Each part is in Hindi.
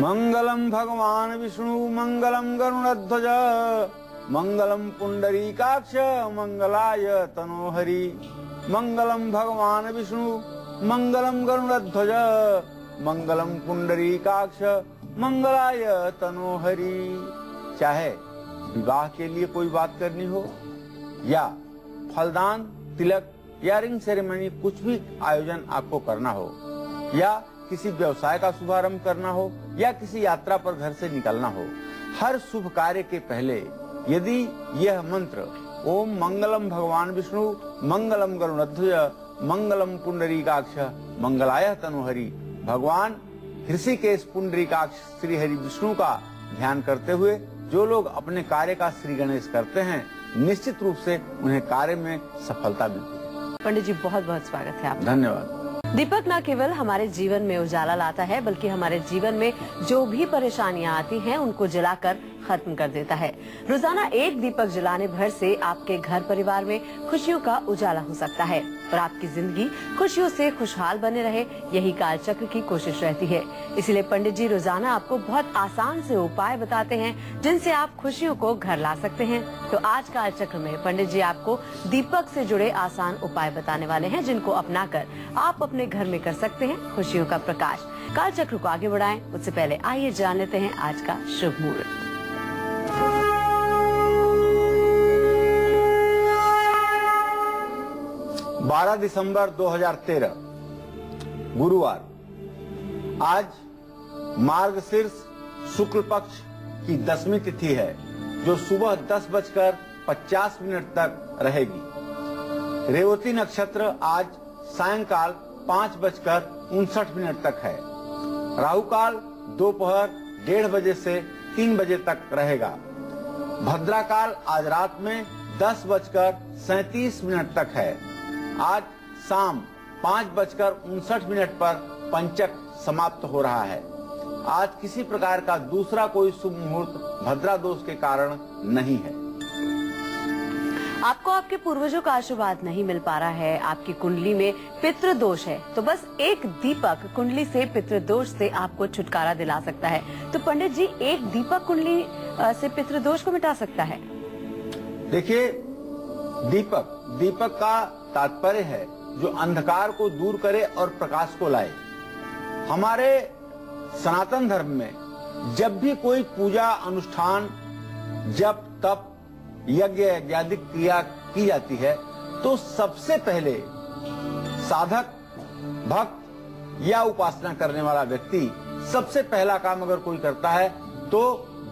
मंगलम भगवान विष्णु मंगलम गरुड़ध्वज मंगलम पुंडरीकाक्ष मंगलाय तनोहरि। मंगलम भगवान विष्णु मंगलम गरुड़ध्वज मंगलम पुंडरीकाक्ष मंगलाय तनोहरि। चाहे विवाह के लिए कोई बात करनी हो या फलदान, तिलक या रिंग सेरेमनी, कुछ भी आयोजन आपको करना हो, या किसी व्यवसाय का शुभारंभ करना हो, या किसी यात्रा पर घर से निकलना हो, हर शुभ कार्य के पहले यदि यह मंत्र ओम मंगलम भगवान विष्णु मंगलम गरुड़ध्वज मंगलम पुंडरीकाक्ष मंगलाय तनोहरि, भगवान ऋषिकेश पुंडरीकाक्ष श्री हरि विष्णु का ध्यान करते हुए जो लोग अपने कार्य का श्री गणेश करते हैं, निश्चित रूप से उन्हें कार्य में सफलता मिलती है। पंडित जी बहुत बहुत स्वागत है आपका। धन्यवाद। दीपक न केवल हमारे जीवन में उजाला लाता है, बल्कि हमारे जीवन में जो भी परेशानियां आती हैं उनको जलाकर खत्म कर देता है। रोजाना एक दीपक जलाने भर से आपके घर परिवार में खुशियों का उजाला हो सकता है और आपकी जिंदगी खुशियों से खुशहाल बने रहे, यही काल चक्र की कोशिश रहती है। इसलिए पंडित जी रोजाना आपको बहुत आसान से उपाय बताते हैं जिनसे आप खुशियों को घर ला सकते हैं। तो आज काल चक्र में पंडित जी आपको दीपक से जुड़े आसान उपाय बताने वाले हैं, जिनको अपनाकर आप अपने घर में कर सकते हैं खुशियों का प्रकाश। काल चक्र को आगे बढ़ाएं उससे पहले आइए जान लेते हैं आज का शुभ मुहूर्त। 12 दिसंबर 2013 गुरुवार। आज मार्गशीर्ष शुक्ल पक्ष की 10वीं तिथि है, जो सुबह 10:50 तक रहेगी। रेवती नक्षत्र आज सायंकाल 5:59 तक है। राहु काल दोपहर 1:30 बजे से 3 बजे तक रहेगा। भद्रा काल आज रात में 10:37 तक है। आज शाम 5:59 पर पंचक समाप्त हो रहा है। आज किसी प्रकार का दूसरा कोई शुभ मुहूर्त भद्रा दोष के कारण नहीं है। आपको आपके पूर्वजों का आशीर्वाद नहीं मिल पा रहा है, आपकी कुंडली में पितृ दोष है, तो बस एक दीपक कुंडली से पितृ दोष से आपको छुटकारा दिला सकता है। तो पंडित जी, एक दीपक कुंडली से पितृ दोष को मिटा सकता है? देखिए, दीपक का तात्पर्य है जो अंधकार को दूर करे और प्रकाश को लाए। हमारे सनातन धर्म में जब भी कोई पूजा अनुष्ठान, जप तप यज्ञ यज्ञादि क्रिया की जाती है, तो सबसे पहले साधक, भक्त या उपासना करने वाला व्यक्ति सबसे पहला काम अगर कोई करता है तो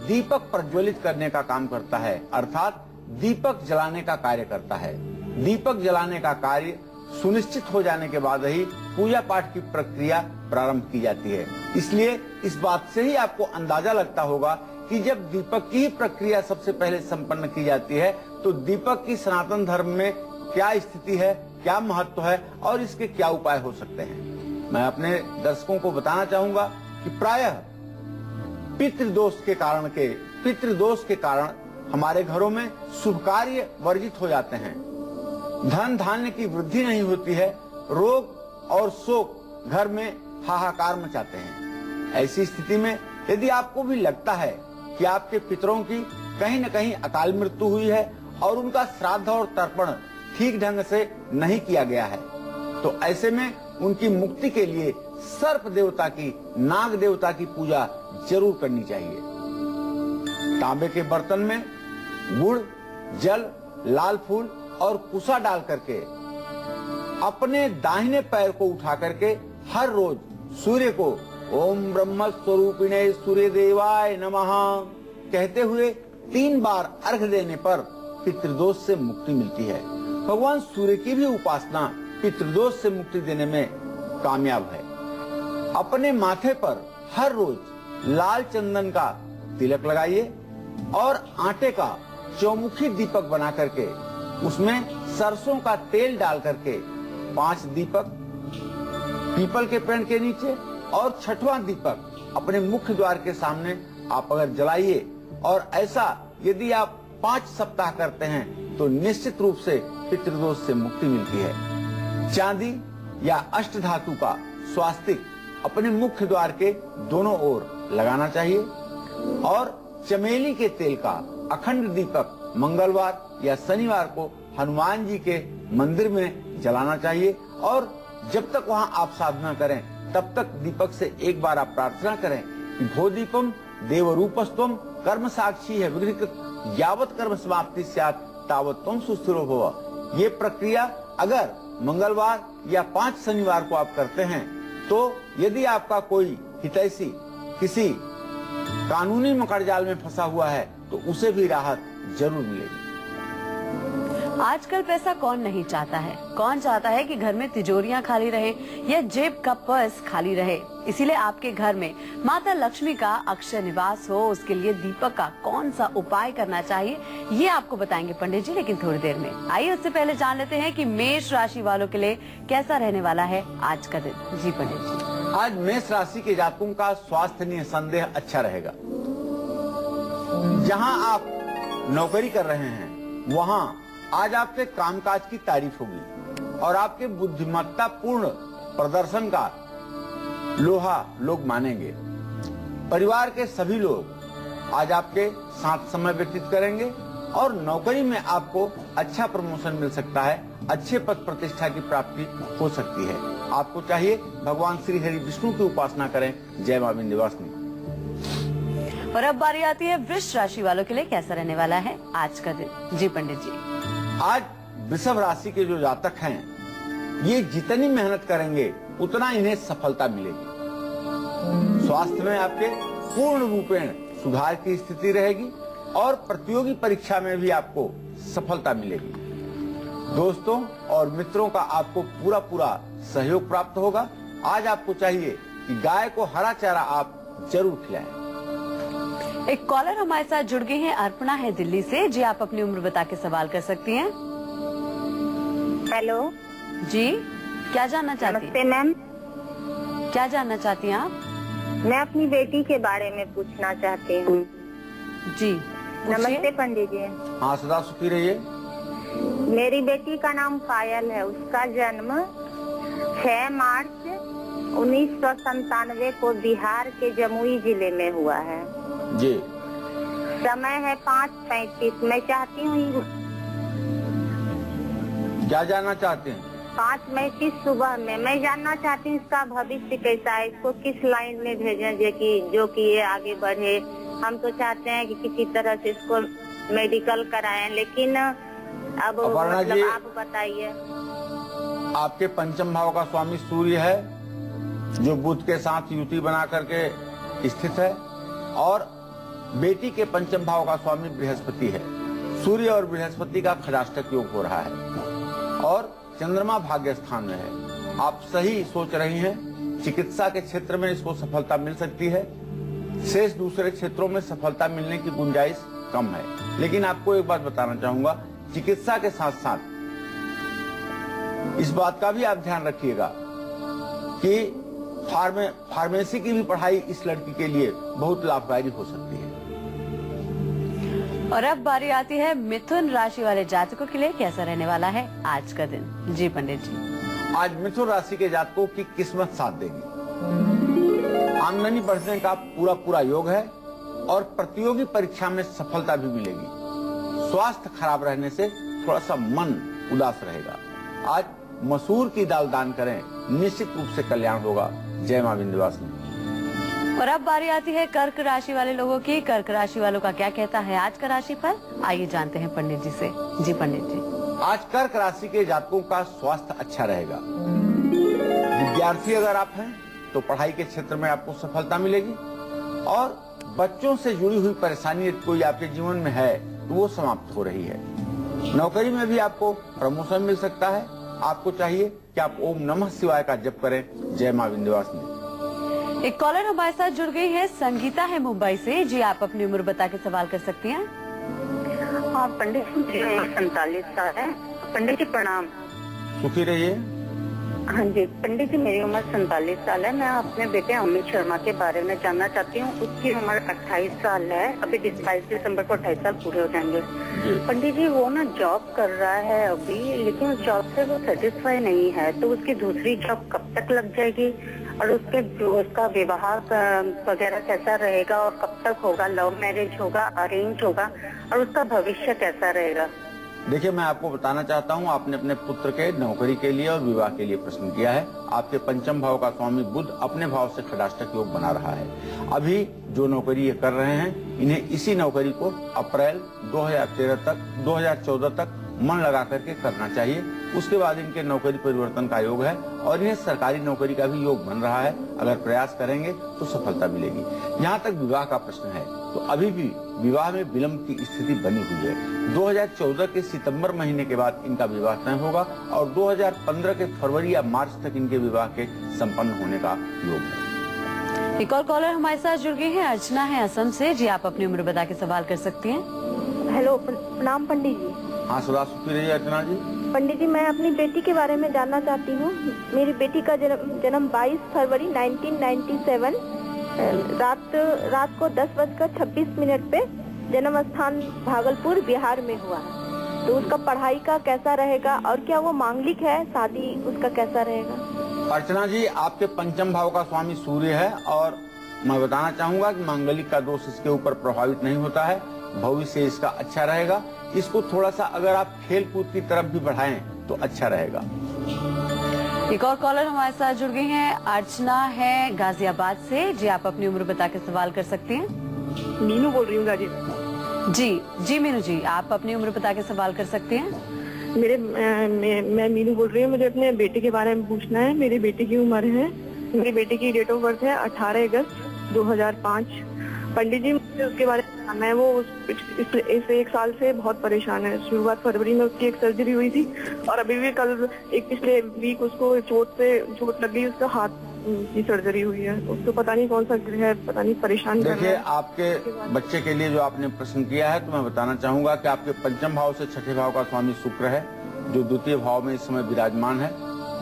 दीपक प्रज्वलित करने का काम करता है, अर्थात दीपक जलाने का कार्य करता है। दीपक जलाने का कार्य सुनिश्चित हो जाने के बाद ही पूजा पाठ की प्रक्रिया प्रारंभ की जाती है। इसलिए इस बात से ही आपको अंदाजा लगता होगा कि जब दीपक की प्रक्रिया सबसे पहले संपन्न की जाती है तो दीपक की सनातन धर्म में क्या स्थिति है, क्या महत्व है और इसके क्या उपाय हो सकते हैं। मैं अपने दर्शकों को बताना चाहूंगा कि प्रायः पितृदोष के कारण हमारे घरों में शुभ कार्य वर्जित हो जाते हैं, धन धान्य की वृद्धि नहीं होती है, रोग और शोक घर में हाहाकार मचाते हैं। ऐसी स्थिति में यदि आपको भी लगता है कि आपके पितरों की कहीं न कहीं अकाल मृत्यु हुई है और उनका श्राद्ध और तर्पण ठीक ढंग से नहीं किया गया है, तो ऐसे में उनकी मुक्ति के लिए सर्प देवता की, नाग देवता की पूजा जरूर करनी चाहिए। तांबे के बर्तन में गुड़, जल, लाल फूल और कुसा डाल करके अपने दाहिने पैर को उठा करके हर रोज सूर्य को ओम ब्रह्म स्वरूपिणे सूर्य देवाय नमः कहते हुए 3 बार अर्घ्य देने पर पितृदोष से मुक्ति मिलती है। भगवान सूर्य की भी उपासना पितृदोष से मुक्ति देने में कामयाब है। अपने माथे पर हर रोज लाल चंदन का तिलक लगाइए और आटे का चौमुखी दीपक बना करके उसमें सरसों का तेल डाल करके 5 दीपक पीपल के पेड़ के नीचे और 6वां दीपक अपने मुख्य द्वार के सामने आप अगर जलाइए, और ऐसा यदि आप 5 सप्ताह करते हैं तो निश्चित रूप से पितृदोष से मुक्ति मिलती है। चांदी या अष्ट धातु का स्वास्तिक अपने मुख्य द्वार के दोनों ओर लगाना चाहिए और चमेली के तेल का अखंड दीपक मंगलवार या शनिवार को हनुमान जी के मंदिर में जलाना चाहिए और जब तक वहां आप साधना करें तब तक दीपक से एक बार आप प्रार्थना करें कि भो दीपम देवरूपस्तम कर्म साक्षी है विगृहीत यावत कर्म समाप्ति स्यात् तावत त्वं सुस्थिरो भव। ये प्रक्रिया अगर मंगलवार या 5 शनिवार को आप करते हैं तो यदि आपका कोई हितैषी किसी कानूनी मकड़जाल में फंसा हुआ है तो उसे भी राहत जरूर मिलेगी। आजकल पैसा कौन नहीं चाहता है, कौन चाहता है कि घर में तिजोरियां खाली रहे या जेब का पर्स खाली रहे। इसीलिए आपके घर में माता लक्ष्मी का अक्षय निवास हो, उसके लिए दीपक का कौन सा उपाय करना चाहिए ये आपको बताएंगे पंडित जी, लेकिन थोड़ी देर में। आइए उससे पहले जान लेते हैं कि मेष राशि वालों के लिए कैसा रहने वाला है आज का दिन। जी पंडित जी। आज मेष राशि के जातकों का स्वास्थ्य निसंदेह अच्छा रहेगा। जहां आप नौकरी कर रहे हैं वहां आज आपके कामकाज की तारीफ होगी और आपके बुद्धिमत्ता पूर्ण प्रदर्शन का लोहा लोग मानेंगे। परिवार के सभी लोग आज आपके साथ समय व्यतीत करेंगे और नौकरी में आपको अच्छा प्रमोशन मिल सकता है, अच्छे पद प्रतिष्ठा की प्राप्ति हो सकती है। आपको चाहिए भगवान श्री हरि विष्णु की उपासना करें। जय मां विंध्यवासिनी। और अब बारी आती है वृष राशि वालों के लिए कैसा रहने वाला है आज का दिन। जी पंडित जी। आज वृषभ राशि के जो जातक हैं ये जितनी मेहनत करेंगे उतना इन्हें सफलता मिलेगी। स्वास्थ्य में आपके पूर्ण रूपेण सुधार की स्थिति रहेगी और प्रतियोगी परीक्षा में भी आपको सफलता मिलेगी। दोस्तों और मित्रों का आपको पूरा सहयोग प्राप्त होगा। आज आपको चाहिए कि गाय को हरा चारा आप जरूर खिलाएं। एक कॉलर हमारे साथ जुड़ गई हैं, अर्पणा है दिल्ली से। जी आप अपनी उम्र बता के सवाल कर सकती हैं। हेलो जी, क्या जानना चाहती हैं? नमस्ते मैम। क्या जानना चाहती हैं आप? मैं अपनी बेटी के बारे में पूछना चाहती हूँ। जी नमस्ते पंडित जी। हाँ सदा सुखी रहिए। मेरी बेटी का नाम पायल है। उसका जन्म 6 मार्च 1997 को बिहार के जमुई जिले में हुआ है। जी। समय है 5:35। मैं चाहती हूँ क्या जानना चाहते हैं? 5:35 सुबह में। मैं जानना चाहती हूँ इसका भविष्य कैसा है, इसको किस लाइन में भेजें जो कि ये आगे बढ़े। हम तो चाहते हैं कि किसी तरह से इसको मेडिकल कराएं, लेकिन अब मतलब आप बताइए। आपके पंचम भाव का स्वामी सूर्य है जो बुध के साथ युति बना करके स्थित है और बेटी के पंचम भाव का स्वामी बृहस्पति है। सूर्य और बृहस्पति का खजाष्टक योग हो रहा है और चंद्रमा भाग्य स्थान में है। आप सही सोच रही हैं। चिकित्सा के क्षेत्र में इसको सफलता मिल सकती है। शेष दूसरे क्षेत्रों में सफलता मिलने की गुंजाइश कम है। लेकिन आपको एक बात बताना चाहूंगा, चिकित्सा के साथ साथ इस बात का भी आप ध्यान रखिएगा कि फार्मेसी की भी पढ़ाई इस लड़की के लिए बहुत लाभकारी हो सकती है। और अब बारी आती है मिथुन राशि वाले जातकों के लिए कैसा रहने वाला है आज का दिन। जी पंडित जी। आज मिथुन राशि के जातकों की किस्मत साथ देगी। आमदनी बढ़ने का पूरा योग है और प्रतियोगी परीक्षा में सफलता भी मिलेगी। स्वास्थ्य खराब रहने से थोड़ा सा मन उदास रहेगा। आज मसूर की दाल दान करें, निश्चित रूप से कल्याण होगा। जय मां विंध्यवासिनी। और अब बारी आती है कर्क राशि वाले लोगों की। कर्क राशि वालों का क्या कहता है आज का राशि पर, आइए जानते हैं पंडित जी से। जी पंडित जी। आज कर्क राशि के जातकों का स्वास्थ्य अच्छा रहेगा। विद्यार्थी अगर आप हैं तो पढ़ाई के क्षेत्र में आपको सफलता मिलेगी और बच्चों से जुड़ी हुई परेशानी कोई आपके जीवन में है तो वो समाप्त हो रही है। नौकरी में भी आपको प्रमोशन मिल सकता है। आपको चाहिए कि आप ओम नमः शिवाय का जप करें। जय मां विंध्यवासिनी। एक कॉलर हमारे साथ जुड़ गई है, संगीता है मुंबई से। जी आप अपनी उम्र बता के सवाल कर सकती हैं। हाँ पंडित जी, 47 साल है। पंडित जी प्रणाम। सुखी रहिए। हाँ जी पंडित जी, मेरी उम्र 47 साल है। मैं अपने बेटे अमित शर्मा के बारे में जानना चाहती हूँ। उसकी उम्र 28 साल है। अभी 22 दिसंबर को 28 साल पूरे हो जाएंगे। पंडित जी वो ना जॉब कर रहा है अभी, लेकिन उस जॉब से वो सेटिस्फाई नहीं है, तो उसकी दूसरी जॉब कब तक लग जाएगी और उसका विवाह वगैरह कैसा रहेगा और कब तक होगा, लव मैरिज होगा, अरेंज होगा, और उसका भविष्य कैसा रहेगा। देखिए, मैं आपको बताना चाहता हूँ, आपने अपने पुत्र के नौकरी के लिए और विवाह के लिए प्रश्न किया है। आपके पंचम भाव का स्वामी बुध अपने भाव से खडाष्टक योग बना रहा है। अभी जो नौकरी ये कर रहे हैं, इन्हें इसी नौकरी को अप्रैल 2014 तक मन लगा करके करना चाहिए। उसके बाद इनके नौकरी परिवर्तन का योग है और इन्हें सरकारी नौकरी का भी योग बन रहा है। अगर प्रयास करेंगे तो सफलता मिलेगी। यहाँ तक विवाह का प्रश्न है तो अभी भी विवाह में विलंब की स्थिति बनी हुई है। 2014 के सितंबर महीने के बाद इनका विवाह तय होगा और 2015 के फरवरी या मार्च तक इनके विवाह के संपन्न होने का योग है। एक और कॉलर हमारे साथ जुड़ गए हैं, अर्चना है असम से। जी, आप अपनी उम्र बता के सवाल कर सकती हैं। हेलो, प्रणाम पंडित जी। हाँ, सदा सुखी रहिए अर्चना जी। पंडित जी, मैं अपनी बेटी के बारे में जानना चाहती हूँ। मेरी बेटी का जन्म 22 फरवरी 1997 रात को 10:26 पे जन्म स्थान भागलपुर बिहार में हुआ है। तो उसका पढ़ाई का कैसा रहेगा और क्या वो मांगलिक है, शादी उसका कैसा रहेगा। अर्चना जी, आपके पंचम भाव का स्वामी सूर्य है और मैं बताना चाहूंगा कि मांगलिक का दोष इसके ऊपर प्रभावित नहीं होता है। भविष्य इसका अच्छा रहेगा। इसको थोड़ा सा अगर आप खेल कूद की तरफ भी बढ़ाएं तो अच्छा रहेगा। एक और कॉलर हमारे साथ जुड़ गई हैं, अर्चना है गाजियाबाद से। जी, आप अपनी उम्र बता के सवाल कर सकती हैं। मीनू बोल रही हूँ गाजियाबाद। जी मीनू जी, आप अपनी उम्र बता के सवाल कर सकते हैं। मैं मीनू बोल रही हूँ। मुझे अपने बेटे के बारे में पूछना है। मेरी बेटी की उम्र है, मेरी बेटी की डेट ऑफ बर्थ है 18 अगस्त 2005। पंडित जी, मुझे उसके बारे में जानना है। वो इस 1 साल से बहुत परेशान है। शुरुआत फरवरी में उसकी एक सर्जरी हुई थी और अभी भी कल एक पिछले वीक उसको चोट लग गई। उसका हाथ की सर्जरी हुई है। उसको पता नहीं कौन सा ग्रह, पता नहीं परेशान कर रहा है। देखिए, आपके बच्चे के लिए जो आपने प्रश्न किया है तो मैं बताना चाहूंगा कि आपके पंचम भाव से छठे भाव का स्वामी शुक्र है, जो द्वितीय भाव में इस समय विराजमान है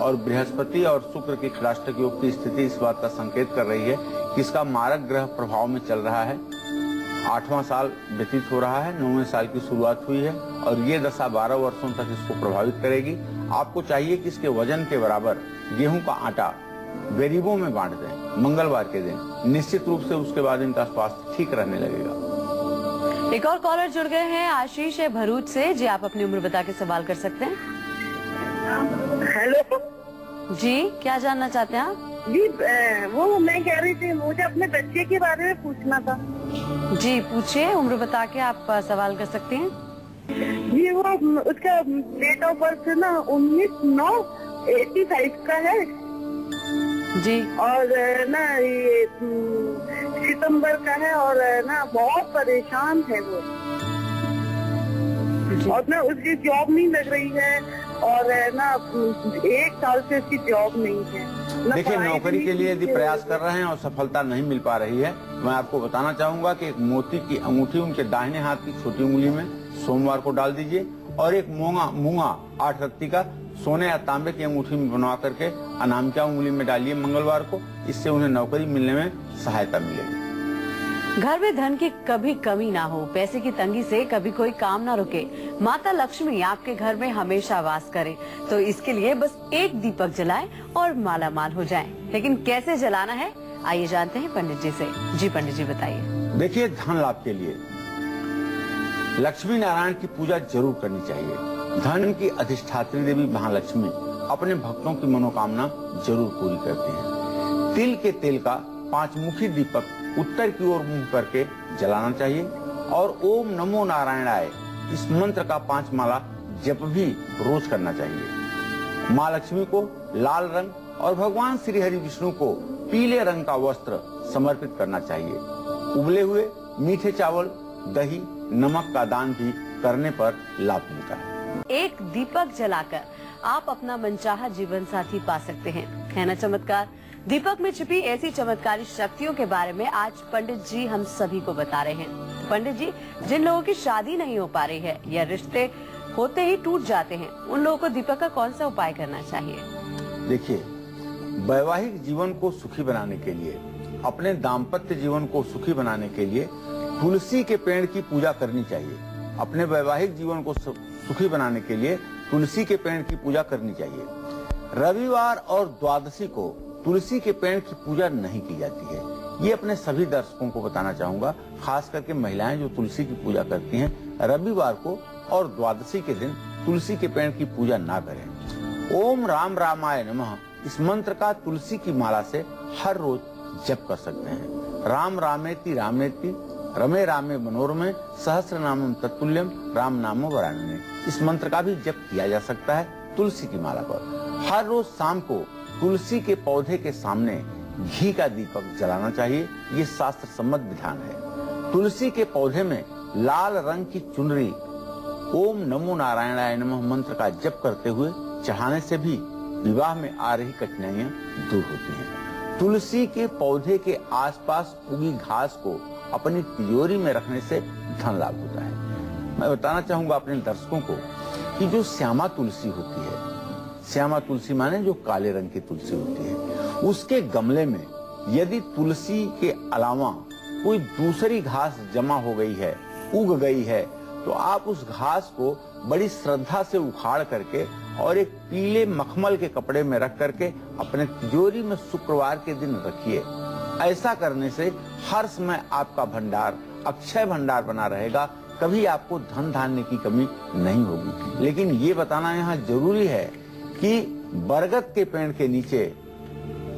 और बृहस्पति और शुक्र की खडाष्टक योग की स्थिति इस बात का संकेत कर रही है कि इसका मारक ग्रह प्रभाव में चल रहा है। 8वां साल व्यतीत हो रहा है, 9वें साल की शुरुआत हुई है और ये दशा 12 वर्षों तक इसको प्रभावित करेगी। आपको चाहिए कि इसके वजन के बराबर गेहूं का आटा गरीबों में बांट दें मंगलवार के दिन। निश्चित रूप से उसके बाद इनका स्वास्थ्य ठीक रहने लगेगा। एक और कॉलर जुड़ गए हैं, आशीष है भरूच से। जी, आप अपनी उम्र बता के सवाल कर सकते हैं। हेलो जी, क्या जानना चाहते हैं आप? जी, वो मैं कह रही थी, मुझे अपने बच्चे के बारे में पूछना था। जी, पूछिए। उम्र बता के आप सवाल कर सकते हैं। जी, वो उसका डेट ऑफ बर्थ ना 19/9/85 का है जी, और ना ये सितंबर का है और ना बहुत परेशान है वो। और ना उसकी जॉब नहीं लग रही है और ना 1 साल से उसकी जॉब नहीं है। देखिए, नौकरी के लिए यदि प्रयास कर रहे हैं और सफलता नहीं मिल पा रही है, मैं आपको बताना चाहूंगा कि एक मोती की अंगूठी उनके दाहिने हाथ की छोटी उंगली में सोमवार को डाल दीजिए और एक मूंगा 8 रत्ती का सोने या तांबे की अंगूठी में बनवा करके अनामिका उंगली में डालिए मंगलवार को। इससे उन्हें नौकरी मिलने में सहायता मिलेगी। घर में धन की कभी कमी ना हो, पैसे की तंगी से कभी कोई काम ना रुके, माता लक्ष्मी आपके घर में हमेशा वास करे, तो इसके लिए बस एक दीपक जलाएं और माला माल हो जाएं। लेकिन कैसे जलाना है, आइए जानते हैं पंडित जी से। जी पंडित जी, बताइए। देखिए, धन लाभ के लिए लक्ष्मी नारायण की पूजा जरूर करनी चाहिए। धन की अधिष्ठात्री देवी महालक्ष्मी अपने भक्तों की मनोकामना जरूर पूरी करती हैं। तिल के तेल का 5 मुखी दीपक उत्तर की ओर मुंह करके जलाना चाहिए और ओम नमो नारायणाय इस मंत्र का 5 माला जप भी रोज करना चाहिए। माँ लक्ष्मी को लाल रंग और भगवान श्री हरि विष्णु को पीले रंग का वस्त्र समर्पित करना चाहिए। उबले हुए मीठे चावल, दही, नमक का दान भी करने पर लाभ मिलता है। एक दीपक जलाकर आप अपना मनचाहा जीवन साथी पा सकते हैं, है ना चमत्कार। दीपक में छिपी ऐसी चमत्कारी शक्तियों के बारे में आज पंडित जी हम सभी को बता रहे हैं। पंडित जी, जिन लोगों की शादी नहीं हो पा रही है या रिश्ते होते ही टूट जाते हैं, उन लोगों को दीपक का कौन सा उपाय करना चाहिए? देखिए, वैवाहिक जीवन को सुखी बनाने के लिए, अपने दाम्पत्य जीवन को सुखी बनाने के लिए तुलसी के पेड़ की पूजा करनी चाहिए। अपने वैवाहिक जीवन को सुखी बनाने के लिए तुलसी के पेड़ की पूजा करनी चाहिए। रविवार और द्वादशी को तुलसी के पेड़ की पूजा नहीं की जाती है। ये अपने सभी दर्शकों को बताना चाहूंगा, खास करके महिलाएं जो तुलसी की पूजा करती हैं, रविवार को और द्वादशी के दिन तुलसी के पेड़ की पूजा ना करें। ओम राम रामाय नमः इस मंत्र का तुलसी की माला से हर रोज जप कर सकते हैं। राम रामेति रामेति रमे रामे मनोरमे सहस्र नामम तत्तुल्यम राम नामो वरानने इस मंत्र का भी जप किया जा सकता है तुलसी की माला पर। हर रोज शाम को तुलसी के पौधे के सामने घी का दीपक जलाना चाहिए, ये शास्त्र सम्मत विधान है। तुलसी के पौधे में लाल रंग की चुनरी ओम नमो नारायणाय नमः मंत्र का जप करते हुए चढ़ाने से भी विवाह में आ रही कठिनाइयां दूर होती हैं। तुलसी के पौधे के आसपास उगी घास को अपनी तिजोरी में रखने से धन लाभ होता है। मैं बताना चाहूंगा अपने दर्शकों को कि जो श्यामा तुलसी होती है, श्यामा तुलसी माने जो काले रंग की तुलसी होती है, उसके गमले में यदि तुलसी के अलावा कोई दूसरी घास जमा हो गई है, उग गई है, तो आप उस घास को बड़ी श्रद्धा से उखाड़ करके और एक पीले मखमल के कपड़े में रख करके अपने तिजोरी में शुक्रवार के दिन रखिए। ऐसा करने से हर समय आपका भंडार अक्षय भंडार बना रहेगा, कभी आपको धन धान्य की कमी नहीं होगी। लेकिन ये बताना यहाँ जरूरी है कि बरगद के पेड़ के नीचे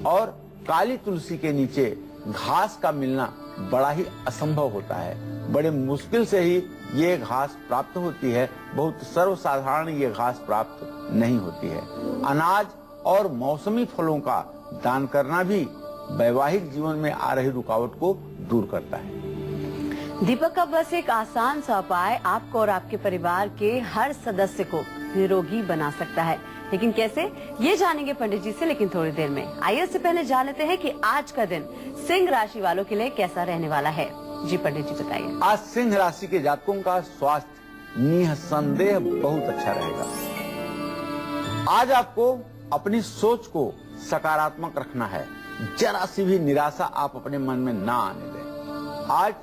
और काली तुलसी के नीचे घास का मिलना बड़ा ही असंभव होता है। बड़े मुश्किल से ही ये घास प्राप्त होती है, बहुत सर्वसाधारण ये घास प्राप्त नहीं होती है। अनाज और मौसमी फलों का दान करना भी वैवाहिक जीवन में आ रही रुकावट को दूर करता है। दीपक का बस एक आसान सा उपाय आपको और आपके परिवार के हर सदस्य को निरोगी बना सकता है, लेकिन कैसे, ये जानेंगे पंडित जी से लेकिन थोड़ी देर में। आइए उससे पहले जान लेते हैं कि आज का दिन सिंह राशि वालों के लिए कैसा रहने वाला है। जी पंडित जी बताइए। आज सिंह राशि के जातकों का स्वास्थ्य निसंदेह बहुत अच्छा रहेगा। आज आपको अपनी सोच को सकारात्मक रखना है, जरा सी भी निराशा आप अपने मन में ना आने दें। आज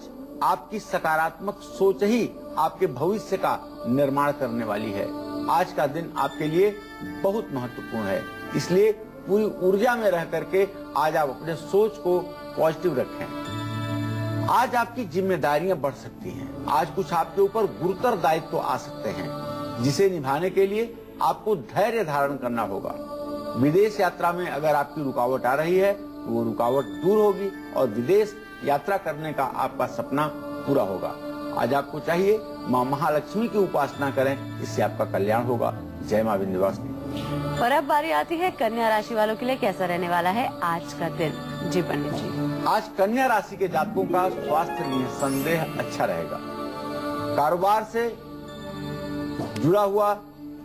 आपकी सकारात्मक सोच ही आपके भविष्य का निर्माण करने वाली है। आज का दिन आपके लिए बहुत महत्वपूर्ण है, इसलिए पूरी ऊर्जा में रह करके आज आप अपने सोच को पॉजिटिव रखें। आज आपकी जिम्मेदारियां बढ़ सकती हैं। आज कुछ आपके ऊपर गुरुतर दायित्व आ सकते हैं, जिसे निभाने के लिए आपको धैर्य धारण करना होगा। विदेश यात्रा में अगर आपकी रुकावट आ रही है तो वो रुकावट दूर होगी और विदेश यात्रा करने का आपका सपना पूरा होगा। आज आपको चाहिए माँ महालक्ष्मी की उपासना करें, इससे आपका कल्याण होगा। जय माँ विंध्यवासिनी। और अब बारी आती है कन्या राशि वालों के लिए कैसा रहने वाला है आज का दिन। जी पंडित जी। आज कन्या राशि के जातकों का स्वास्थ्य निसंदेह अच्छा रहेगा। कारोबार से जुड़ा हुआ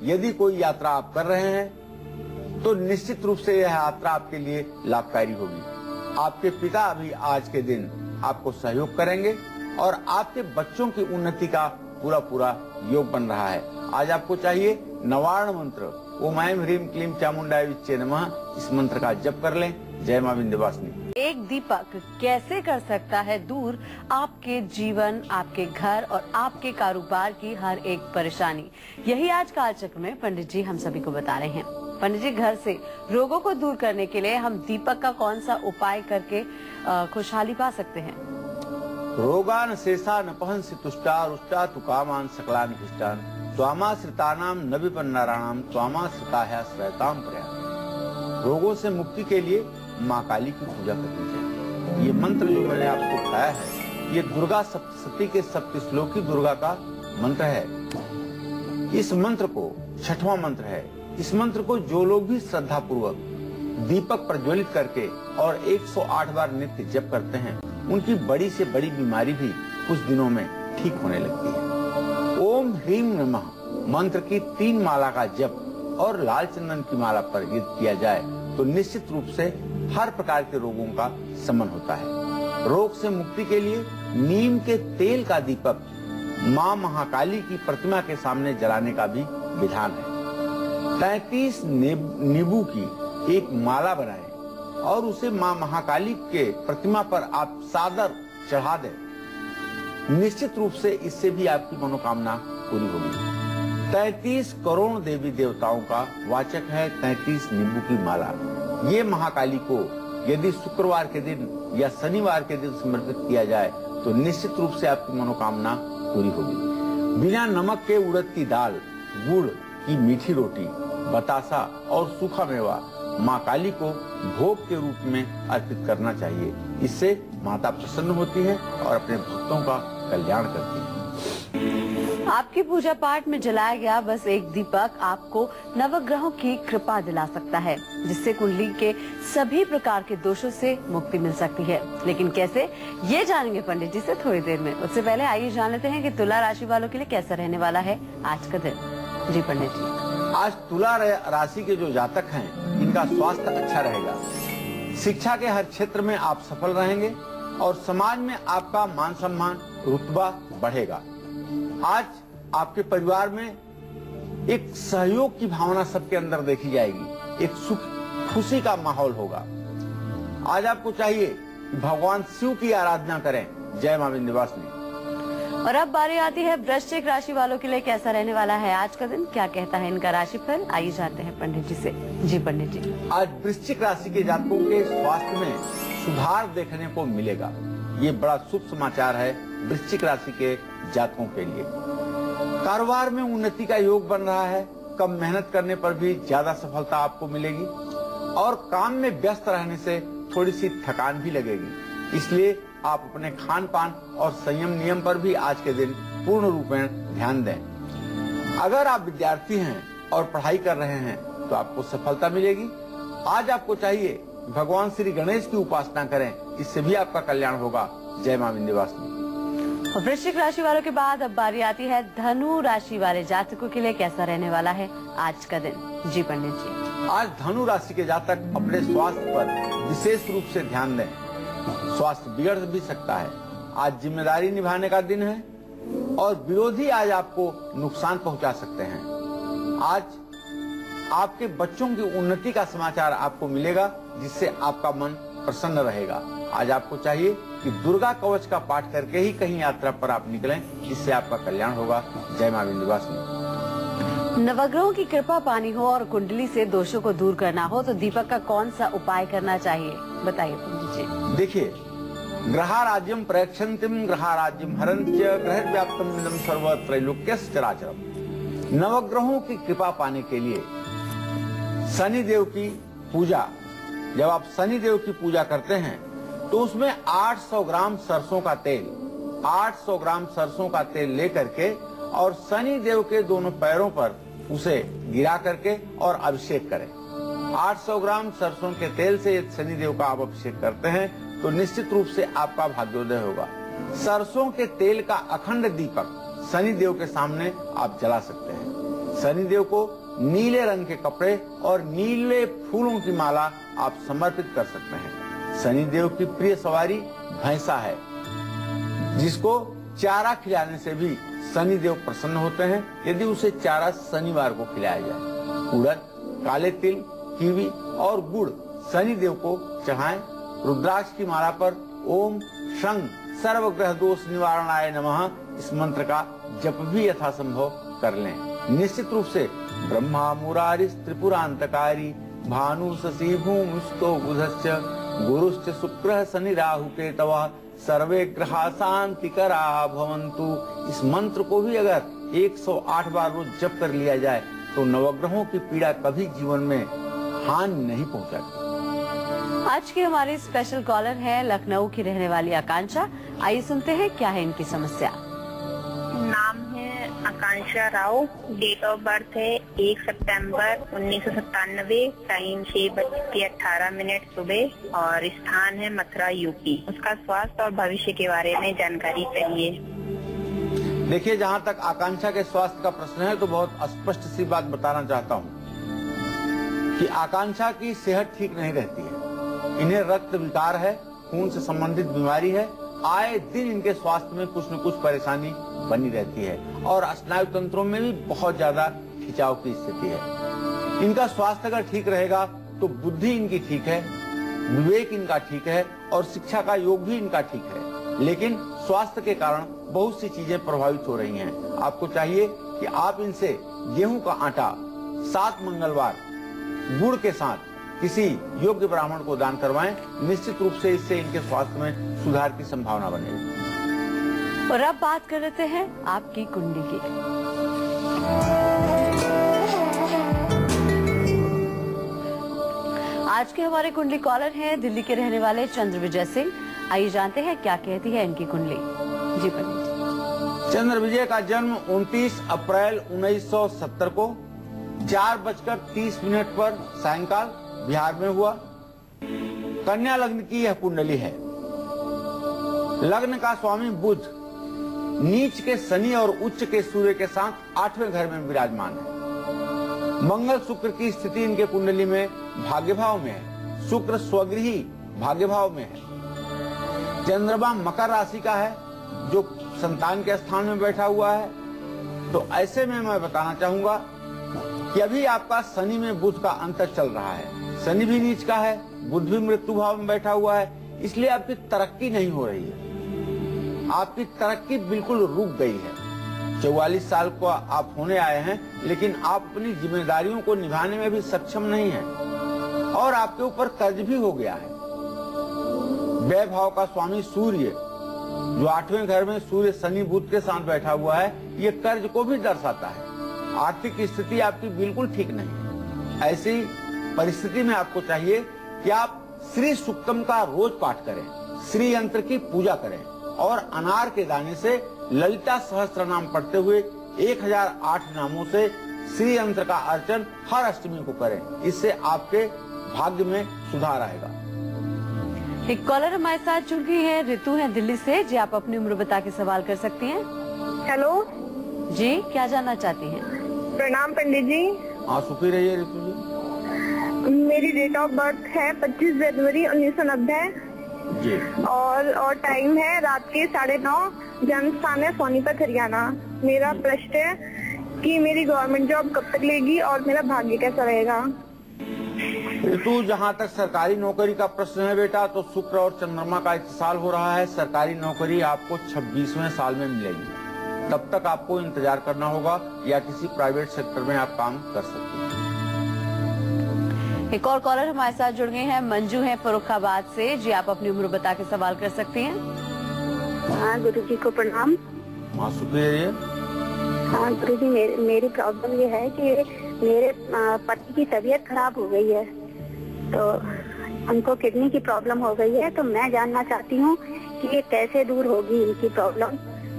यदि कोई यात्रा आप कर रहे हैं तो निश्चित रूप से यह यात्रा आपके लिए लाभकारी होगी। आपके पिता भी आज के दिन आपको सहयोग करेंगे और आपके बच्चों की उन्नति का पूरा योग बन रहा है। आज आपको चाहिए नवार्ण मंत्र ओम ऐं ह्रीं क्लीं चामुंडाय विच्चे नमः, इस मंत्र का जप कर लें। जय मां विंध्यवासिनी। एक दीपक कैसे कर सकता है दूर आपके जीवन, आपके घर और आपके कारोबार की हर एक परेशानी। यही आज कालचक्र में पंडित जी हम सभी को बता रहे हैं। पंडित जी, घर से रोगों को दूर करने के लिए हम दीपक का कौन सा उपाय करके खुशहाली पा सकते हैं? रोगान शेषा न पहंसि तुष्टा रुष्टा तु कामान सकलान इष्टान त्वामाश्रितानाम न विपन्नाराणाम त्वामाश्रिताया श्रयताम प्रयास। रोगों से मुक्ति के लिए माँ काली की पूजा करनी चाहिए। ये मंत्र जो मैंने आपको बताया है, ये दुर्गा सप्तशती के सप्त श्लोकी दुर्गा का मंत्र है। इस मंत्र को 6वां मंत्र है। इस मंत्र को जो लोग भी श्रद्धा पूर्वक दीपक प्रज्वलित करके और 108 बार नित्य जप करते हैं, उनकी बड़ी से बड़ी बीमारी भी कुछ दिनों में ठीक होने लगती है। ओम ह्रीं नमः मंत्र की 3 माला का जप और लाल चंदन की माला पर यदि किया जाए तो निश्चित रूप से हर प्रकार के रोगों का शमन होता है। रोग से मुक्ति के लिए नीम के तेल का दीपक माँ महाकाली की प्रतिमा के सामने जलाने का भी विधान है। 33 नींबू की एक माला बनाएं और उसे माँ महाकाली के प्रतिमा पर आप सादर चढ़ा दें। निश्चित रूप से इससे भी आपकी मनोकामना पूरी होगी। 33 करोड़ देवी देवताओं का वाचक है 33 नींबू की माला। ये महाकाली को यदि शुक्रवार के दिन या शनिवार के दिन समर्पित किया जाए तो निश्चित रूप से आपकी मनोकामना पूरी होगी। बिना नमक के उड़द की दाल, गुड़ की मीठी रोटी, बतासा और सूखा मेवा माँ काली को भोग के रूप में अर्पित करना चाहिए। इससे माता प्रसन्न होती है और अपने भक्तों का कल्याण करती है। आपकी पूजा पाठ में जलाया गया बस एक दीपक आपको नवग्रहों की कृपा दिला सकता है, जिससे कुंडली के सभी प्रकार के दोषों से मुक्ति मिल सकती है। लेकिन कैसे, ये जानेंगे पंडित जी से थोड़ी देर में। उससे पहले आइए जान लेते हैं कि तुला राशि वालों के लिए कैसा रहने वाला है आज का दिन। जी पंडित जी। आज तुला राशि के जो जातक हैं, इनका स्वास्थ्य अच्छा रहेगा। शिक्षा के हर क्षेत्र में आप सफल रहेंगे और समाज में आपका मान सम्मान, रुतबा बढ़ेगा। आज आपके परिवार में एक सहयोग की भावना सबके अंदर देखी जाएगी। एक सुख खुशी का माहौल होगा। आज आपको चाहिए कि भगवान शिव की आराधना करें। जय मां विंध्यवासिनी। और अब बारी आती है वृश्चिक राशि वालों के लिए कैसा रहने वाला है आज का दिन, क्या कहता है इनका राशिफल। आइए जानते हैं पंडित जी से। जी पंडित जी। आज वृश्चिक राशि के जातकों के स्वास्थ्य में सुधार देखने को मिलेगा। ये बड़ा शुभ समाचार है वृश्चिक राशि के जातकों के लिए। कारोबार में उन्नति का योग बन रहा है। कम मेहनत करने पर भी ज्यादा सफलता आपको मिलेगी और काम में व्यस्त रहने से थोड़ी सी थकान भी लगेगी। इसलिए आप अपने खान पान और संयम नियम पर भी आज के दिन पूर्ण रूप में ध्यान दें। अगर आप विद्यार्थी हैं और पढ़ाई कर रहे हैं तो आपको सफलता मिलेगी। आज आपको चाहिए भगवान श्री गणेश की उपासना करें, इससे भी आपका कल्याण होगा। जय मां विंध्यवासिनी। वृश्चिक राशि वालों के बाद अब बारी आती है धनु राशि वाले जातकों के लिए कैसा रहने वाला है आज का दिन। जी पंडित जी। आज धनु राशि के जातक अपने स्वास्थ्य पर विशेष रूप से ध्यान दें। स्वास्थ्य बिगड़ भी सकता है। आज जिम्मेदारी निभाने का दिन है और विरोधी आज आपको नुकसान पहुंचा सकते हैं। आज आपके बच्चों की उन्नति का समाचार आपको मिलेगा, जिससे आपका मन प्रसन्न रहेगा। आज आपको चाहिए कि दुर्गा कवच का पाठ करके ही कहीं यात्रा पर आप निकलें, जिससे आपका कल्याण होगा। जय मां विंध्यवासिनी। नवग्रहों की कृपा पानी हो और कुंडली से दोषों को दूर करना हो तो दीपक का कौन सा उपाय करना चाहिए, बताइए पंडित जी। देखिए, ग्रहाराज्यम प्रयक्षन्तिम ग्रहाराज्यम हरन्त्य ग्रहव्याप्तम इदं सर्व त्रैलोक्यस्य चराचरम्। नवग्रहों की कृपा पाने के लिए शनि देव की पूजा, जब आप शनि देव की पूजा करते हैं तो उसमें 800 ग्राम सरसों का तेल, 800 ग्राम सरसों का तेल लेकर के और शनि देव के दोनों पैरों पर उसे गिरा करके और अभिषेक करें। 800 ग्राम सरसों के तेल से शनि देव का आप अभिषेक करते हैं तो निश्चित रूप से आपका भाग्योदय होगा। सरसों के तेल का अखंड दीपक शनि देव के सामने आप जला सकते हैं। शनि देव को नीले रंग के कपड़े और नीले फूलों की माला आप समर्पित कर सकते हैं। शनि देव की प्रिय सवारी भैंसा है, जिसको चारा खिलाने से भी शनि देव प्रसन्न होते हैं, यदि उसे चारा शनिवार को खिलाया जाए। उड़द, काले तिल, कीवी और गुड़ शनि देव को चढ़ाएं। रुद्राक्ष की माला पर ओम शं सर्वग्रह दोष निवारणाय नमः इस मंत्र का जप भी यथासंभव कर लें। निश्चित रूप से ब्रह्मा मुरारी त्रिपुरांतकारी भानु शशि भूमिष्ठो बुधश्च गुरुश्च शुक्रः शनि राहु केतवः सर्वे ग्रहा शांतिकरा भवन्तु। इस मंत्र को भी अगर 108 बार रोज जप कर लिया जाए तो नवग्रहों की पीड़ा कभी जीवन में हानि नहीं पहुंचाती। आज की हमारी स्पेशल कॉलर है लखनऊ की रहने वाली आकांक्षा। आइए सुनते हैं क्या है इनकी समस्या। नाम है आकांक्षा राव, डेट ऑफ बर्थ है 1 सितंबर 1997, टाइम 6:18 सुबह और स्थान है मथुरा यूपी। उसका स्वास्थ्य और भविष्य के बारे में जानकारी चाहिए। देखिए, जहाँ तक आकांक्षा के स्वास्थ्य का प्रश्न है तो बहुत स्पष्ट सी बात बताना चाहता हूँ कि आकांक्षा की सेहत ठीक नहीं रहती है। इन्हें रक्त विकार है, खून से संबंधित बीमारी है। आए दिन इनके स्वास्थ्य में कुछ न कुछ परेशानी बनी रहती है और स्नायु तंत्रों में भी बहुत ज्यादा खिंचाव की स्थिति है। इनका स्वास्थ्य अगर ठीक रहेगा तो बुद्धि इनकी ठीक है, विवेक इनका ठीक है और शिक्षा का योग भी इनका ठीक है। लेकिन स्वास्थ्य के कारण बहुत सी चीजें प्रभावित हो रही हैं। आपको चाहिए कि आप इनसे गेहूं का आटा 7 मंगलवार गुड़ के साथ किसी योग्य ब्राह्मण को दान करवाएं। निश्चित रूप से इससे इनके स्वास्थ्य में सुधार की संभावना बनेगी। और अब बात कर लेते हैं आपकी कुंडली की। आज के हमारे कुंडली कॉलर हैं दिल्ली के रहने वाले चंद्र विजय सिंह। आइए जानते हैं क्या कहती है इनकी कुंडली। जी पंडित जी। चंद्र विजय का जन्म 29 अप्रैल 1970 को 4:30 पर सायंकाल बिहार में हुआ। कन्या लग्न की यह कुंडली है। लग्न का स्वामी बुध नीच के शनि और उच्च के सूर्य के साथ 8वें घर में विराजमान है। मंगल शुक्र की स्थिति इनके कुंडली में भाग्य भाव में है। शुक्र स्वगृही भाग्य भाव में है। चंद्रमा मकर राशि का है जो संतान के स्थान में बैठा हुआ है। तो ऐसे में मैं बताना चाहूंगा कि अभी आपका शनि में बुध का अंतर चल रहा है। शनि भी नीच का है, बुध भी मृत्यु भाव में बैठा हुआ है, इसलिए आपकी तरक्की नहीं हो रही है। आपकी तरक्की बिल्कुल रुक गई है। 44 साल को आप होने आए हैं, लेकिन आप अपनी जिम्मेदारियों को निभाने में भी सक्षम नहीं हैं और आपके ऊपर कर्ज भी हो गया है। व्यय भाव का स्वामी सूर्य जो 8वें घर में सूर्य शनि बुध के साथ बैठा हुआ है, ये कर्ज को भी दर्शाता है। आर्थिक स्थिति आपकी बिल्कुल ठीक नहीं है। ऐसी परिस्थिति में आपको चाहिए कि आप श्री सुक्तम का रोज पाठ करें, श्री यंत्र की पूजा करें और अनार के दाने से ललिता सहस्त्र नाम पढ़ते हुए 1008 नामों से श्री यंत्र का अर्चन हर अष्टमी को करें। इससे आपके भाग्य में सुधार आएगा। एक कॉलर हमारे साथ जुड़ गई है, ऋतु है दिल्ली से। जी आप अपनी उम्र बता के सवाल कर सकती हैं। हेलो जी, क्या जानना चाहती हैं? प्रणाम पंडित जी। हाँ, सुखी रहिए ऋतु जी। मेरी डेट ऑफ बर्थ है 25 जनवरी 1990 जी। और टाइम है रात के 9:30। जन्म स्थान है सोनीपत हरियाणा। मेरा प्रश्न है कि मेरी गवर्नमेंट जॉब कब तक लेगी और मेरा भाग्य कैसा रहेगा। ऋतु, जहाँ तक सरकारी नौकरी का प्रश्न है बेटा, तो शुक्र और चंद्रमा का इत्तेसाल हो रहा है। सरकारी नौकरी आपको 26वें साल में मिलेगी। तब तक आपको इंतजार करना होगा या किसी प्राइवेट सेक्टर में आप काम कर सकते हैं। एक और कॉलर हमारे साथ जुड़ गए हैं, मंजू है फर्रुखाबाद से। जी आप अपनी उम्र बता के सवाल कर सकती हैं। हाँ गुरु जी को प्रणाम। हाँ, सुखी रहिए। हाँ गुरु जी, मेरी प्रॉब्लम ये है कि मेरे पति की तबीयत खराब हो गई है, तो उनको किडनी की प्रॉब्लम हो गई है। तो मैं जानना चाहती हूँ कि ये कैसे दूर होगी इनकी प्रॉब्लम।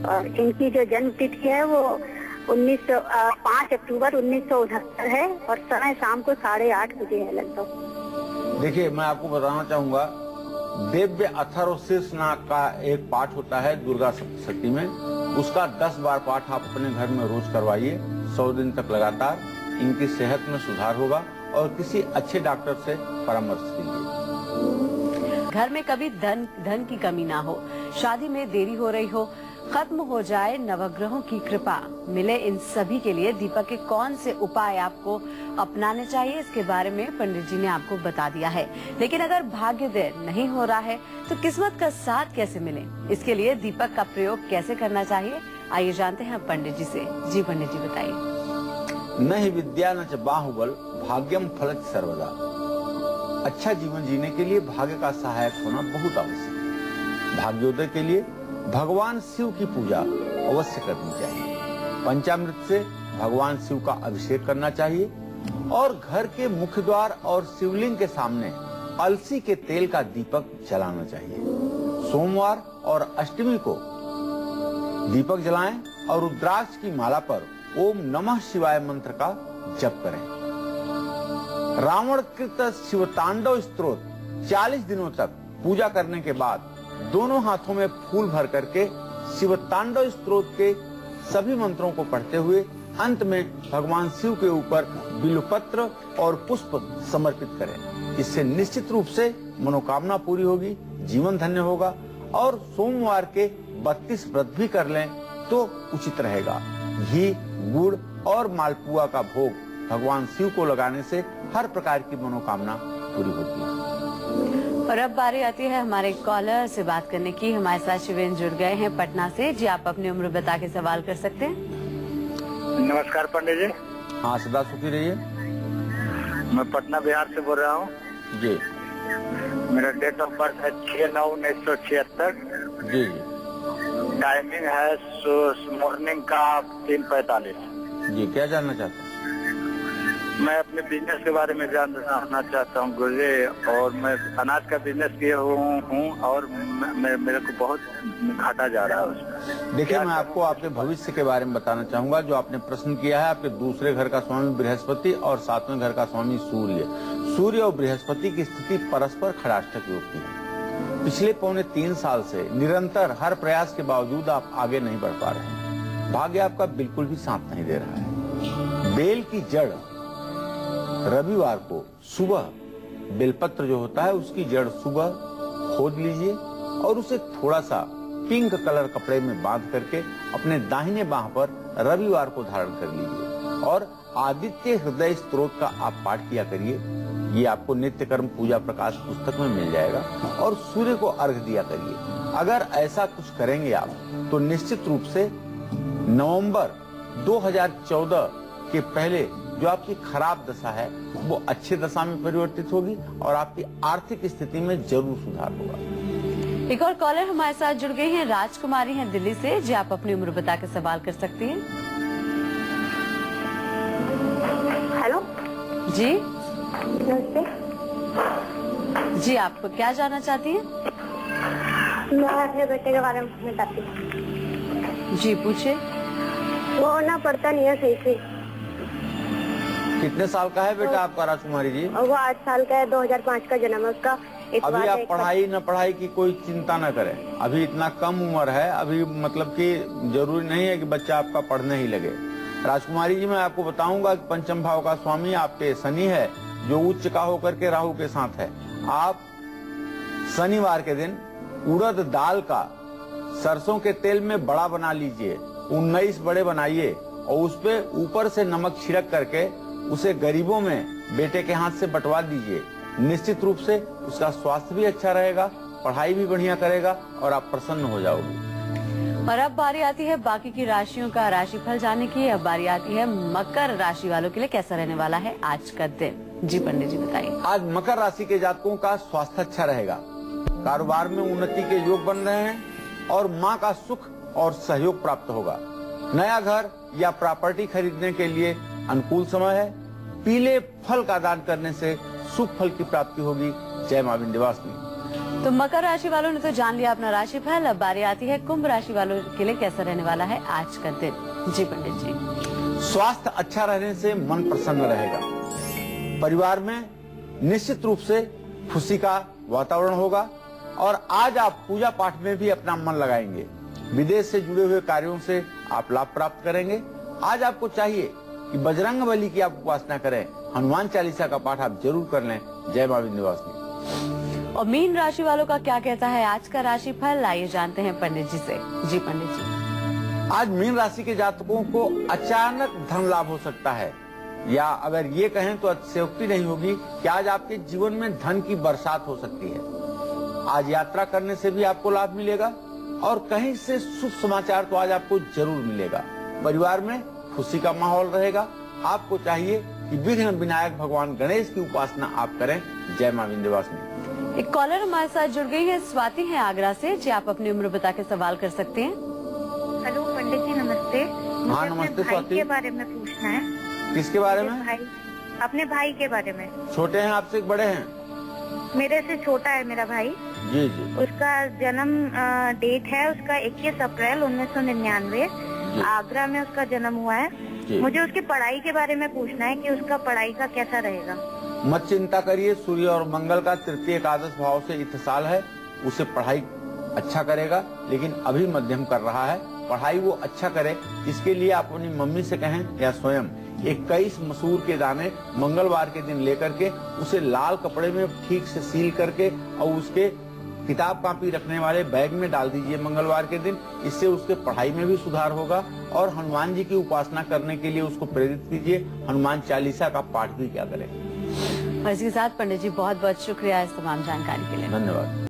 और इनकी जो जन्म तिथि है वो 5 अक्टूबर 1969 है और समय शाम को 8:30 बजे है लगभग। देखिए, मैं आपको बताना चाहूंगा, दिव्य अथर्व शीर्ष नाग का एक पाठ होता है दुर्गा सप्तशती में। उसका 10 बार पाठ आप अपने घर में रोज करवाइए 100 दिन तक लगातार। इनकी सेहत में सुधार होगा और किसी अच्छे डॉक्टर से परामर्श कीजिए। घर में कभी धन की कमी ना हो, शादी में देरी हो रही हो, खत्म हो जाए नवग्रहों की कृपा मिले, इन सभी के लिए दीपक के कौन से उपाय आपको अपनाने चाहिए, इसके बारे में पंडित जी ने आपको बता दिया है। लेकिन अगर भाग्योदय नहीं हो रहा है तो किस्मत का साथ कैसे मिले, इसके लिए दीपक का प्रयोग कैसे करना चाहिए, आइए जानते हैं पंडित जी से। जी पंडित जी बताइए। न ही विद्या न च बाहुबल भाग्यम फलत सर्वदा। अच्छा जीवन जीने के लिए भाग्य का सहायक होना बहुत आवश्यक है। भाग्योदय के लिए भगवान शिव की पूजा अवश्य करनी चाहिए। पंचामृत से भगवान शिव का अभिषेक करना चाहिए और घर के मुख्य द्वार और शिवलिंग के सामने अलसी के तेल का दीपक जलाना चाहिए। सोमवार और अष्टमी को दीपक जलाएं और रुद्राक्ष की माला पर ओम नमः शिवाय मंत्र का जप करें। रावण कृत शिवतांडव स्तोत्र 40 दिनों तक पूजा करने के बाद दोनों हाथों में फूल भर करके शिवतांडव स्तोत्र के सभी मंत्रों को पढ़ते हुए अंत में भगवान शिव के ऊपर बिल्वपत्र और पुष्प समर्पित करें। इससे निश्चित रूप से मनोकामना पूरी होगी, जीवन धन्य होगा। और सोमवार के 32 व्रत भी कर लें तो उचित रहेगा। घी, गुड़ और मालपुआ का भोग भगवान शिव को लगाने से हर प्रकार की मनोकामना पूरी होती है। और अब बारी आती है हमारे कॉलर से बात करने की। हमारे साथ शिवेंद्र जुड़ गए हैं पटना से। जी आप अपनी उम्र बता के सवाल कर सकते हैं। नमस्कार पंडित जी। हाँ, सदा सुखी रहिए। मैं पटना बिहार से बोल रहा हूँ। जी। मेरा डेट ऑफ बर्थ है 6/9/1976। जी। टाइमिंग है मॉर्निंग का 3:45। जी, क्या जानना चाहते हैं? मैं अपने बिजनेस के बारे में जानना चाहता हूँ गुरुजी, और मैं अनाज का बिजनेस किए हूँ और मेरे को बहुत घाटा जा रहा है उसमें। देखिए, मैं आपको आपके भविष्य के बारे में बताना चाहूंगा। जो आपने प्रश्न किया है, आपके दूसरे घर का स्वामी बृहस्पति और 7वें घर का स्वामी सूर्य और बृहस्पति की स्थिति परस्पर खड़ाष्टक योग की है। पिछले 3.25 साल से निरंतर हर प्रयास के बावजूद आप आगे नहीं बढ़ पा रहे हैं। भाग्य आपका बिल्कुल भी साथ नहीं दे रहा है। बेल की जड़ रविवार को सुबह, बेलपत्र जो होता है उसकी जड़ सुबह खोद लीजिए और उसे थोड़ा सा पिंक कलर कपड़े में बांध करके अपने दाहिने बाह पर रविवार को धारण कर लीजिए और आदित्य हृदय स्तोत्र का आप पाठ किया करिए। ये आपको नित्य कर्म पूजा प्रकाश पुस्तक में मिल जाएगा और सूर्य को अर्घ दिया करिए। अगर ऐसा कुछ करेंगे आप तो निश्चित रूप से नवंबर 2014 के पहले जो आपकी खराब दशा है वो अच्छी दशा में परिवर्तित होगी और आपकी आर्थिक स्थिति में जरूर सुधार होगा। एक और कॉलर हमारे साथ जुड़ गई हैं, राजकुमारी हैं दिल्ली से। जी, आप अपनी उम्र बता के सवाल कर सकती हैं। हेलो जी। नमस्ते जी, आप क्या जानना चाहती हैं? मैं अपने बेटे के बारे में पूछना चाहती हूँ। जी, पूछिए। वो ना पढ़ता नहीं है सही से। कितने साल का है बेटा आपका राजकुमारी जी? वो 8 साल का है, 2005 का जन्म है उसका। अभी आप पढ़ाई न पढ़ाई की कोई चिंता न करें। अभी इतना कम उम्र है, अभी मतलब कि जरूरी नहीं है कि बच्चा आपका पढ़ने ही लगे। राजकुमारी जी, मैं आपको बताऊंगा कि पंचम भाव का स्वामी आपके शनि है, जो उच्च का होकर के राहु के साथ है। आप शनिवार के दिन उड़द दाल का सरसों के तेल में बड़ा बना लीजिए, 19 बड़े बनाइए और उस पे ऊपर से नमक छिड़क करके उसे गरीबों में बेटे के हाथ से बंटवा दीजिए। निश्चित रूप से उसका स्वास्थ्य भी अच्छा रहेगा, पढ़ाई भी बढ़िया करेगा और आप प्रसन्न हो जाओगे। और अब बारी आती है बाकी की राशियों का राशिफल जानने की। अब बारी आती है मकर राशि वालों के लिए कैसा रहने वाला है आज का दिन। जी पंडित जी बताइए। आज मकर राशि के जातकों का स्वास्थ्य अच्छा रहेगा, कारोबार में उन्नति के योग बन रहे हैं और माँ का सुख और सहयोग प्राप्त होगा। नया घर या प्रॉपर्टी खरीदने के लिए अनुकूल समय है। पीले फल का दान करने से शुभ फल की प्राप्ति होगी। जय मां विंध्यवासिनी। तो मकर राशि वालों ने तो जान लिया अपना राशिफल। अब बारी आती है कुंभ राशि वालों के लिए कैसा रहने वाला है आज का दिन। जी पंडित जी। स्वास्थ्य अच्छा रहने से मन प्रसन्न रहेगा। परिवार में निश्चित रूप से खुशी का वातावरण होगा और आज आप पूजा पाठ में भी अपना मन लगाएंगे। विदेश से जुड़े हुए कार्यों से आप लाभ प्राप्त करेंगे। आज आपको चाहिए कि बजरंगबली की आप उपासना करें, हनुमान चालीसा का पाठ आप जरूर कर लें। जय मां विंध्यवासिनी। और मीन राशि वालों का क्या कहता है आज का राशिफल, आइए जानते हैं पंडित जी से। जी पंडित जी। आज मीन राशि के जातकों को अचानक धन लाभ हो सकता है, या अगर ये कहें तो अतिशयोक्ति नहीं होगी कि आज आपके जीवन में धन की बरसात हो सकती है। आज यात्रा करने से भी आपको लाभ मिलेगा और कहीं से शुभ समाचार तो आज आपको जरूर मिलेगा। परिवार में खुशी का माहौल रहेगा। आपको चाहिए कि विघ्न विनायक भगवान गणेश की उपासना आप करें। जय मां विंध्यवासिनी। एक कॉलर हमारे साथ जुड़ गई है, स्वाति है आगरा से। जी, आप अपनी उम्र बता के सवाल कर सकते हैं। हेलो पंडित जी, नमस्ते। हाँ नमस्ते स्वाति। के बारे में पूछना है। किसके बारे में? अपने भाई के बारे में। छोटे हैं आपसे बड़े हैं? मेरे से छोटा है मेरा भाई। जी जी। उसका जन्म डेट है उसका 21 अप्रैल 1999। आगरा में उसका जन्म हुआ है। मुझे उसकी पढ़ाई के बारे में पूछना है कि उसका पढ़ाई का कैसा रहेगा। मत चिंता करिए, सूर्य और मंगल का तृतीय एकादश भाव से इत्तिसाल है। उसे पढ़ाई अच्छा करेगा, लेकिन अभी मध्यम कर रहा है। पढ़ाई वो अच्छा करे, इसके लिए आप अपनी मम्मी से कहें या स्वयं 21 मसूर के दाने मंगलवार के दिन लेकर के उसे लाल कपड़े में ठीक से सील करके और उसके किताब कॉपी रखने वाले बैग में डाल दीजिए मंगलवार के दिन। इससे उसके पढ़ाई में भी सुधार होगा और हनुमान जी की उपासना करने के लिए उसको प्रेरित कीजिए। हनुमान चालीसा का पाठ भी क्या करें। और इसके साथ पंडित जी बहुत बहुत शुक्रिया इस तमाम जानकारी के लिए। धन्यवाद।